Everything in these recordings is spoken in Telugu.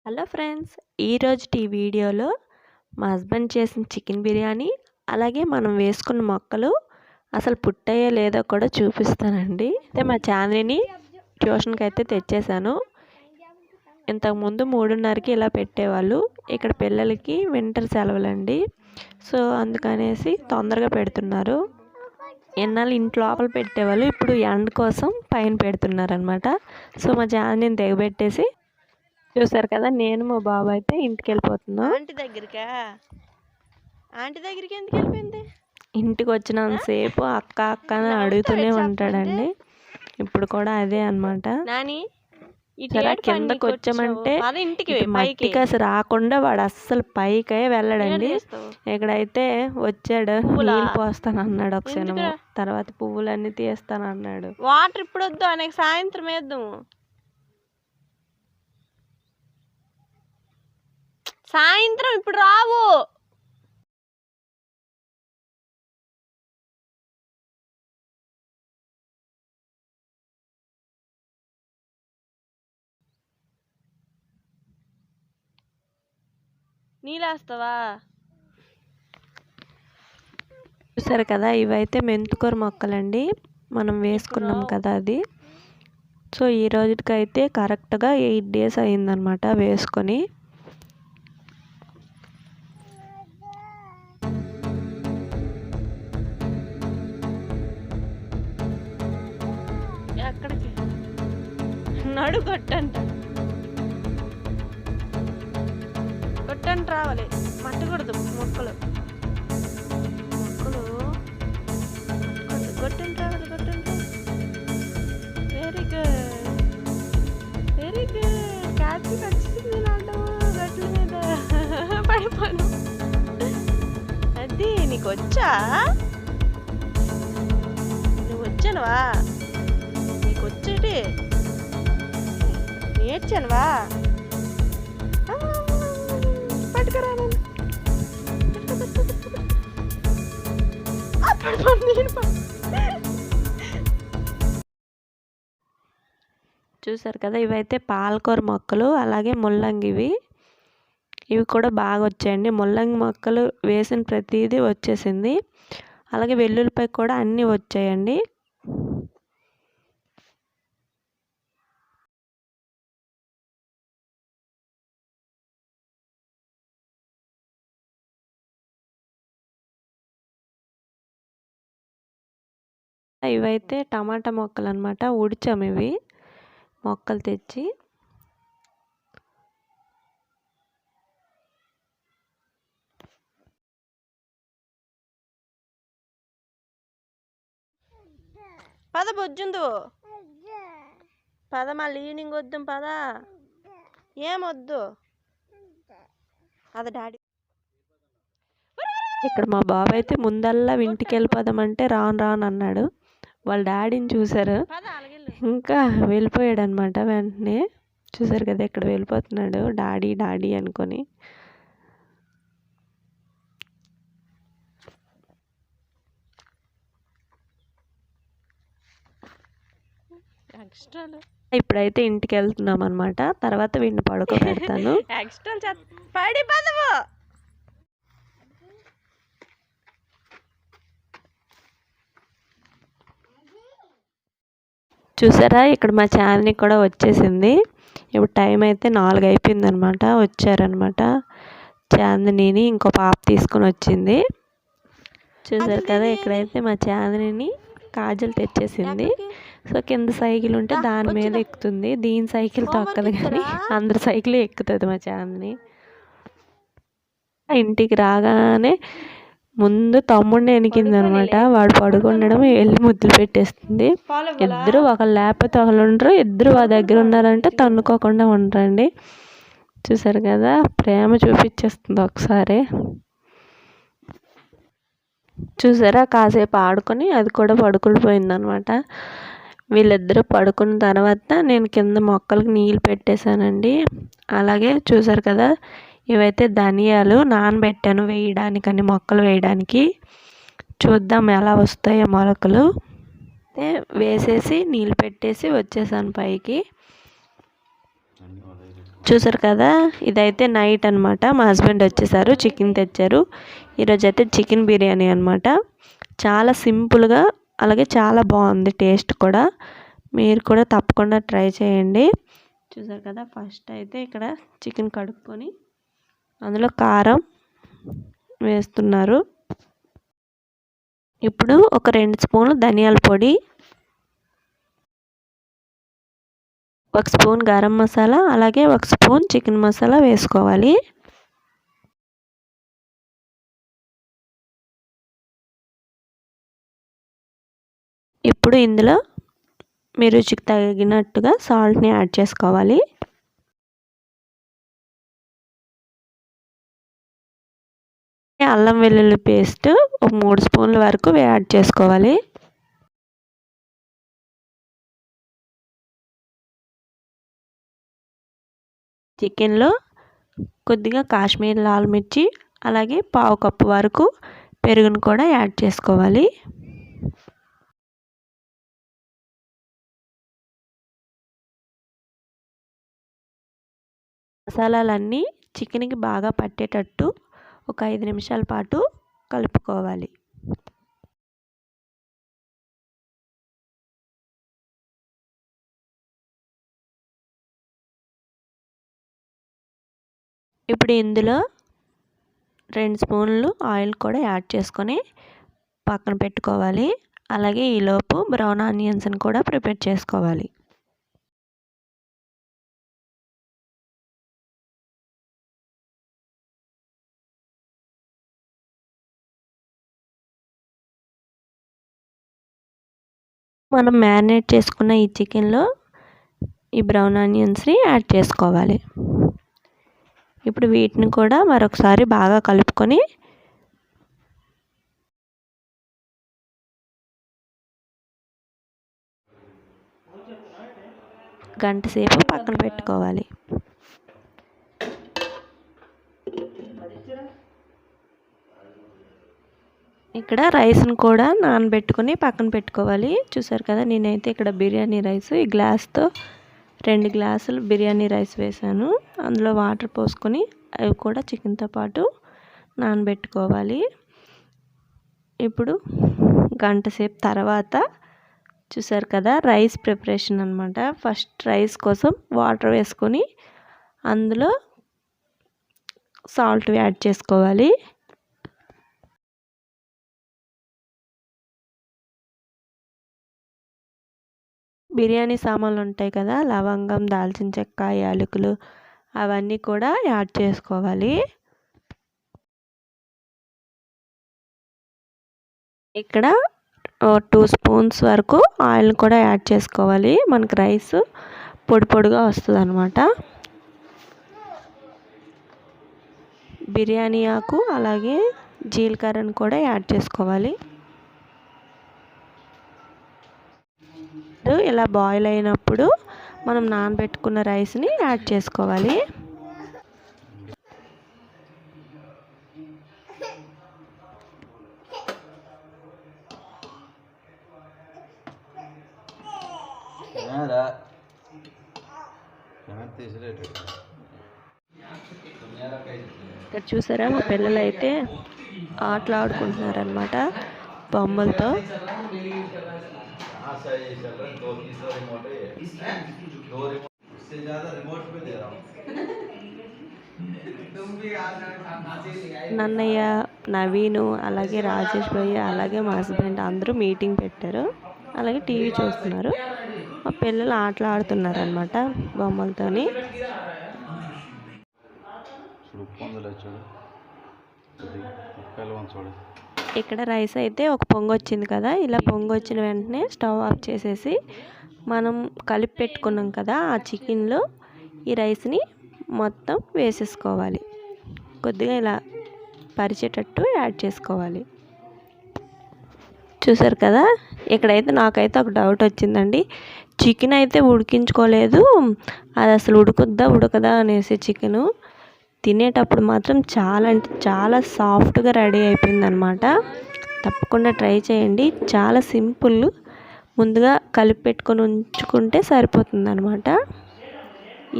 హలో ఫ్రెండ్స్, ఈరోజు ఈ వీడియోలో మా హస్బెండ్ చేసిన చికెన్ బిర్యానీ అలాగే మనం వేసుకున్న మొక్కలు అసలు పుట్టాయో లేదో కూడా చూపిస్తానండి. అయితే మా ఛానల్ని ట్యూషన్కి అయితే తెచ్చేసాను. ఇంతకుముందు 3:30కి ఇలా పెట్టేవాళ్ళు. ఇక్కడ పిల్లలకి వింటర్ సెలవులండి. సో అందుకనేసి తొందరగా పెడుతున్నారు. ఎన్నాళ్ళు ఇంటి లోపల పెట్టేవాళ్ళు, ఇప్పుడు ఎండ కోసం పైన పెడుతున్నారు అనమాట. సో మా ఛానల్ని దిగబెట్టేసి చూసారు కదా, నేను మా బాబు అయితే ఇంటికి వెళ్ళిపోతున్నాం. ఆంటీ దగ్గరికి ఎందుకు వెళ్ళిపోయింది? ఇంటికి వచ్చినంతసేపు అక్క అక్క అని అడుగుతూనే ఉంటాడండి. ఇప్పుడు కూడా అదే అనమాట. కిందకి వచ్చామంటే మట్టికి అసలు రాకుండా వాడు అస్సలు పైకే వెళ్ళడండి. ఇక్కడైతే వచ్చాడు, నీళ్ళు పోస్తాను అన్నాడు ఒకసారి, తర్వాత పువ్వులన్నీ తీస్తాను అన్నాడు. వాటర్ ఇప్పుడు వద్దు, ఆయనకి సాయంత్రం వేద్దాము. సాయంత్రం ఇప్పుడు రావు. నీళ్ళేస్తావా? చూసారు కదా, ఇవైతే మెంతుకూర మొక్కలండి, మనం వేసుకున్నాం కదా అది. సో ఈ రోజుకైతే కరెక్ట్గా 8 days అయిందనమాట వేసుకొని. ఎక్కడికి నడు కొట్టంట రావాలి, మట్టకూడదు మొక్కలు కొట్టండి రావాలి, కొట్టండి. వెరీ గుడ్ క్యాచ్ వచ్చింది నాటం గట్ల మీద పడిపోను. అది నీకు వచ్చా? నువ్వు వచ్చానువా? నీకు వచ్చేటి నేర్చానువా? పట్టుకురా. చూసారు కదా, ఇవైతే పాలకూర మొక్కలు అలాగే ముల్లంగి. ఇవి కూడా బాగా వచ్చాయండి. ముల్లంగి మొక్కలు వేసిన ప్రతిదీ వచ్చేసింది. అలాగే వెల్లుల్లిపాయ కూడా అన్నీ వచ్చాయండి. ఇవైతే టమాటా మొక్కలు అనమాట, ఉడిచాము ఇవి మొక్కలు తెచ్చి. పద బొజ్జుందు, పద మళ్ళీ ఈవినింగ్ వద్దు, పద. ఏమొద్దు, అది డాడీ. ఇక్కడ మా బాబు అయితే ముందల్లా ఇంటికి వెళ్ళిపోదామంటే రాను అన్నాడు. వాళ్ళ డాడీని చూసారు, ఇంకా వెళ్ళిపోయాడు అనమాట వెంటనే. చూసారు కదా, ఇక్కడ వెళ్ళిపోతున్నాడు డాడీ డాడీ అనుకొని. ఇప్పుడైతే ఇంటికి వెళ్తున్నాం అనమాట. తర్వాత వీడిని పడుకోబెడతాను. చూసారా, ఇక్కడ మా ఛానల్ని కూడా వచ్చేసింది. ఇప్పుడు టైం అయితే 4 అయిపోయిందనమాట. వచ్చారనమాట చాందిని, ఇంకో పాప తీసుకొని వచ్చింది. చూసారు కదా, ఇక్కడైతే మా చాందిని కాజల్ తెచ్చేసింది. సో కింద సైకిల్ ఉంటే దాని మీద ఎక్కుతుంది. దీని సైకిల్ తొక్కదు కానీ అందరి సైకిల్ ఎక్కుతుంది మా చాందిని. ఇంటికి రాగానే ముందు తమ్ముడిని ఎనికింది అనమాట. వాడు పడుకుండడం వెళ్ళి ముద్దులు పెట్టేస్తుంది. ఇద్దరు ఒకళ్ళు లేకపోతే ఒకళ్ళు ఉండరు, ఇద్దరు వాళ్ళ దగ్గర ఉన్నారంటే తన్నుకోకుండా ఉండరండి. చూసారు కదా, ప్రేమ చూపించేస్తుంది ఒకసారి. చూసారా, కాసేపు ఆడుకొని అది కూడా పడుకుండిపోయింది అనమాట. వీళ్ళిద్దరూ పడుకున్న తర్వాత నేను కింద మొక్కలకు నీళ్ళు పెట్టేశానండి. అలాగే చూసారు కదా, ఇవైతే ధనియాలు నానబెట్టాను వేయడానికని, మొక్కలు వేయడానికి. చూద్దాం ఎలా వస్తాయో మొలకలు. వేసేసి నీళ్ళు పెట్టేసి వచ్చేసాను పైకి. చూసారు కదా, ఇదైతే నైట్ అనమాట. మా హస్బెండ్ వచ్చేసారు, చికెన్ తెచ్చారు. ఈరోజు అయితే చికెన్ బిర్యానీ అనమాట. చాలా సింపుల్గా, అలాగే చాలా బాగుంది టేస్ట్ కూడా. మీరు కూడా తప్పకుండా ట్రై చేయండి. చూసారు కదా, ఫస్ట్ అయితే ఇక్కడ చికెన్ కడుక్కొని అందులో కారం వేస్తున్నారు. ఇప్పుడు ఒక 2 స్పూన్లు ధనియాల పొడి, 1 స్పూన్ గరం మసాలా, అలాగే 1 స్పూన్ చికెన్ మసాలా వేసుకోవాలి. ఇప్పుడు ఇందులో మీ రుచికి తగినట్టుగా సాల్ట్ని యాడ్ చేసుకోవాలి. అల్లం వెల్లుల్లి పేస్ట్ ఒక 3 స్పూన్ల వరకు యాడ్ చేసుకోవాలి. చికెన్లో కొద్దిగా కాశ్మీర్ లాల్ మిర్చి, అలాగే పావు కప్పు వరకు పెరుగును కూడా యాడ్ చేసుకోవాలి. మసాలాలన్నీ చికెన్కి బాగా పట్టేటట్టు ఒక 5 నిమిషాల పాటు కలుపుకోవాలి. ఇప్పుడు ఇందులో 2 స్పూన్లు ఆయిల్ కూడా యాడ్ చేసుకొని పక్కన పెట్టుకోవాలి. అలాగే ఈలోపు బ్రౌన్ ఆనియన్స్ని కూడా ప్రిపేర్ చేసుకోవాలి. మనం మ్యారినేట్ చేసుకున్న ఈ చికెన్లో ఈ బ్రౌన్ ఆనియన్స్ని యాడ్ చేసుకోవాలి. ఇప్పుడు వీటిని కూడా మరొకసారి బాగా కలుపుకొని గంట సేపు పక్కన పెట్టుకోవాలి. ఇక్కడ రైస్ని కూడా నానబెట్టుకొని పక్కన పెట్టుకోవాలి. చూసారు కదా, నేనైతే ఇక్కడ బిర్యానీ రైస్ ఈ గ్లాస్తో 2 గ్లాసులు బిర్యానీ రైస్ వేసాను. అందులో వాటర్ పోసుకొని అవి కూడా చికెన్తో పాటు నానబెట్టుకోవాలి. ఇప్పుడు గంట సేపు తర్వాత చూసారు కదా, రైస్ ప్రిపరేషన్ అనమాట. ఫస్ట్ రైస్ కోసం వాటర్ వేసుకొని అందులో సాల్ట్ యాడ్ చేసుకోవాలి. బిర్యానీ సామాన్లు ఉంటాయి కదా, లవంగం, దాల్చిన చెక్క, యాలకులు, అవన్నీ కూడా యాడ్ చేసుకోవాలి. ఇక్కడ 2 స్పూన్స్ వరకు ఆయిల్ కూడా యాడ్ చేసుకోవాలి. మనకి రైస్ పొడి పొడిగా వస్తుంది అనమాట. బిర్యానీ ఆకు అలాగే జీలకర్రను కూడా యాడ్ చేసుకోవాలి. ఇలా బాయిల్ అయినప్పుడు మనం నానబెట్టుకున్న రైస్ని యాడ్ చేసుకోవాలి. ఇక్కడ చూసారా, మా పిల్లలు అయితే ఆటలు ఆడుకుంటున్నారనమాట బొమ్మలతో. నన్నయ్య, నవీను, అలాగే రాజేష్ భయ్య, అలాగే మా హస్బెండ్ అందరూ మీటింగ్ పెట్టారు. అలాగే టీవీ చూస్తున్నారు. మా పిల్లలు ఆటలు ఆడుతున్నారు అనమాట బొమ్మలతోని. ఇక్కడ రైస్ అయితే ఒక పొంగు వచ్చింది కదా, ఇలా పొంగు వచ్చిన వెంటనే స్టవ్ ఆఫ్ చేసేసి మనం కలిపి పెట్టుకున్నాం కదా ఆ చికెన్లో ఈ రైస్ని మొత్తం వేసేసుకోవాలి. కొద్దిగా ఇలా పరిచేటట్టు యాడ్ చేసుకోవాలి. చూసారు కదా, ఇక్కడైతే నాకైతే ఒక డౌట్ వచ్చిందండి. చికెన్ అయితే ఉడికించుకోలేదు, అది అసలు ఉడకదా అనేసి చికెను తినేటప్పుడు మాత్రం చాలా అంటే చాలా సాఫ్ట్గా రెడీ అయిపోయిందనమాట. తప్పకుండా ట్రై చేయండి. చాలా సింపుల్. ముందుగా కలిపి పెట్టుకొని ఉంచుకుంటే సరిపోతుంది అనమాట.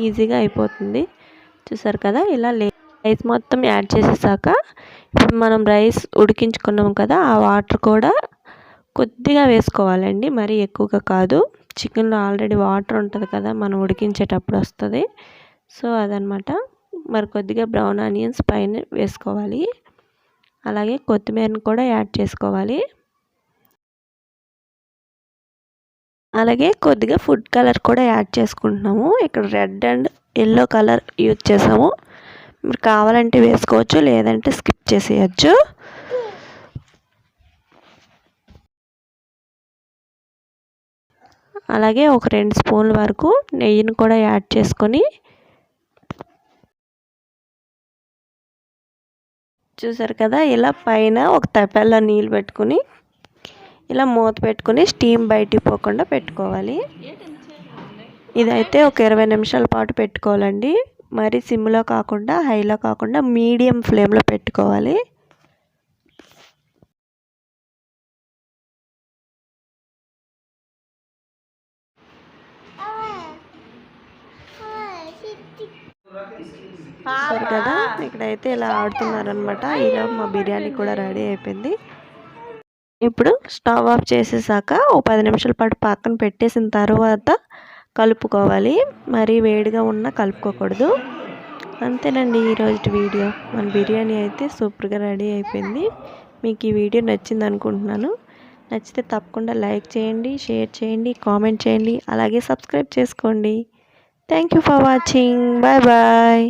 ఈజీగా అయిపోతుంది. చూసారు కదా, ఇలా రైస్ మొత్తం యాడ్ చేసేసాక ఇప్పుడు మనం రైస్ ఉడికించుకున్నాం కదా, ఆ వాటర్ కూడా కొద్దిగా వేసుకోవాలండి, మరీ ఎక్కువగా కాదు. చికెన్లో ఆల్రెడీ వాటర్ ఉంటుంది కదా, మనం ఉడికించేటప్పుడు వస్తుంది. సో అదనమాట. మరి కొద్దిగా బ్రౌన్ ఆనియన్స్ పైన వేసుకోవాలి. అలాగే కొత్తిమీరని కూడా యాడ్ చేసుకోవాలి. అలాగే కొద్దిగా ఫుడ్ కలర్ కూడా యాడ్ చేసుకుంటున్నాము. ఇక్కడ red and yellow colour use చేసాము. మీరు కావాలంటే వేసుకోవచ్చు, లేదంటే స్కిప్ చేసేయచ్చు. అలాగే ఒక 2 స్పూన్ల వరకు నెయ్యిని కూడా యాడ్ చేసుకొని, చూసారు కదా, ఇలా పైన ఒక తపెల్లో నీళ్ళు పెట్టుకుని ఇలా మూత పెట్టుకుని స్టీమ్ బయటికి పోకుండా పెట్టుకోవాలి. ఇదైతే ఒక 20 నిమిషాల పాటు పెట్టుకోవాలండి. మరి సిమ్లో కాకుండా హైలో కాకుండా మీడియం ఫ్లేమ్లో పెట్టుకోవాలి. సరే కదా, ఇక్కడైతే ఇలా ఆడుతున్నారనమాట. ఇలా మా బిర్యానీ కూడా రెడీ అయిపోయింది. ఇప్పుడు స్టవ్ ఆఫ్ చేసేసాక ఓ 10 నిమిషాల పాటు పక్కన పెట్టేసిన తర్వాత కలుపుకోవాలి. మరీ వేడిగా ఉన్నా కలుపుకోకూడదు. అంతేనండి ఈరోజు వీడియో. మన బిర్యానీ అయితే సూపర్గా రెడీ అయిపోయింది. మీకు ఈ వీడియో నచ్చింది అనుకుంటున్నాను. నచ్చితే తప్పకుండా లైక్ చేయండి, షేర్ చేయండి, కామెంట్ చేయండి, అలాగే సబ్స్క్రైబ్ చేసుకోండి. Thank you for watching. Bye bye.